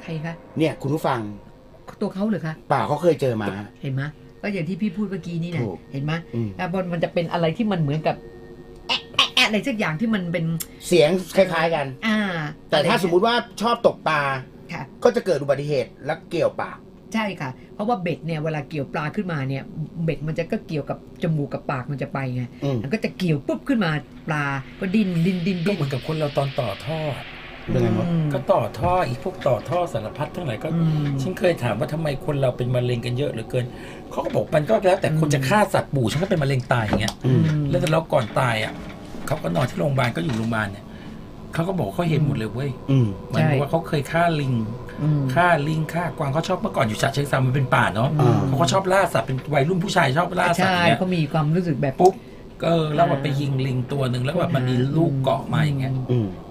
รคะเนี่ยคุณผู้ฟังตัวเขาเหรอคะเปล่าเขาเคยเจอมาเห็นไหมก็อย่างที่พี่พูดเมื่อกี้นี่เนี่ยเห็นไหมบนมันจะเป็นอะไรที่มันเหมือนกับอะไรสักอย่างที่มันเป็นเสียงคล้ายๆกันแต่ถ้าสมมุติว่าชอบตกปลาก็จะเกิดอุบัติเหตุและเกี่ยวปากใช่ค่ะเพราะว่าเบ็ดเนี่ยเวลาเกี่ยวปลาขึ้นมาเนี่ยเบ็ดมันจะก็เกี่ยวกับจมูกกับปากมันจะไปไงมันก็จะเกี่ยวปุ๊บขึ้นมาปลาก็ดิ้นก็เหมือนกับคนเราตอนต่อท่อก็ต่อท่ออีกพวกต่อท่อสารพัดทั้งหลายก็ฉันเคยถามว่าทำไมคนเราเป็นมะเร็งกันเยอะเหลือเกินเขาก็บอกมันก็แล้วแต่คนจะฆ่าสัตว์ปู่ฉันก็เป็นมะเร็งตายอย่างเงี้ยแล้วแต่เราก่อนตายอ่ะเขาก็นอนที่โรงพยาบาลก็อยู่โรงพยาบาลเนี่ยเขาก็บอกเขาเห็นหมดเลยเว้ยมันบอกว่าเขาเคยฆ่าลิงฆ่ากวางเขาชอบเมื่อก่อนอยู่ฉะเชิงเทรามันเป็นป่าเนาะเขาก็ชอบล่าสัตว์เป็นวัยรุ่นผู้ชายชอบล่าสัตว์เนี่ยเขามีความรู้สึกแบบปุ๊บแล้วมันไปยิงลิงตัวหนึ่งแล้วแบบมันมีลูกเกาะมาอย่างเงี้ย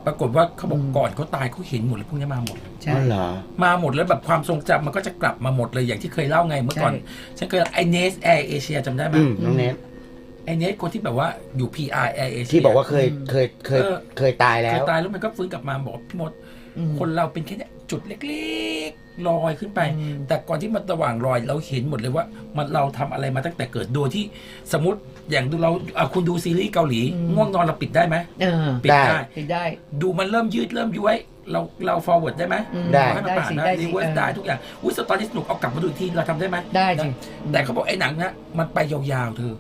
ปรากฏว่าเขาบอกก่อนเขาตายเขาเห็นหมดเลยพวกนี้มาหมดใช่เหรอมาหมดแล้วแบบความทรงจำมันก็จะกลับมาหมดเลยอย่างที่เคยเล่าไงเมื่อก่อนฉันเคยไอเนสแอร์เอเชียจำได้ไหมน้องเนสไอเนสคนที่แบบว่าอยู่ PR Air Asia ที่บอกว่าเคยตายแล้วมันก็ฟื้นกลับมาบอกพี่มดคนเราเป็นแค่จุดเล็กๆลอยขึ้นไปแต่ก่อนที่มันระหว่างลอยเราเห็นหมดเลยว่ามันเราทำอะไรมาตั้งแต่เกิดโดยที่สมมติอย่างดูเราคุณดูซีรีส์เกาหลีง่วงนอนเราปิดได้ไหมปิดได้ดูมันเริ่มยืดเริ่มย้วยเรา forward ได้ไหมได้รีเวิร์สได้ทุกอย่างตอนนี้สนุกเอากลับมาดูอีกทีเราทำได้ไหมได้จริงแต่เขาบอกไอ้หนังนะมันไปยาวๆเธอ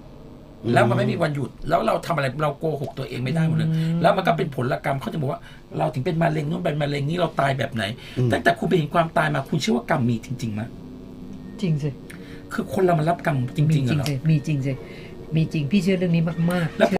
แล้วมันไม่มีวันหยุดแล้วเราทำอะไรเราโกหกตัวเองไม่ได้หมดเลยแล้วมันก็เป็นผลกรรมเขาจะบอกว่าเราถึงเป็นมะเร็งนู่นเป็นมะเร็งนี่เราตายแบบไหนตั้งแต่คุณไปเห็นความตายมาคุณเชื่อว่ากรรมมีจริงๆไหมจริงสิคือคนเรามันรับกรรมจริงๆเหรอมีจริงสิมีจริงพี่เชื่อเรื่องนี้มากๆ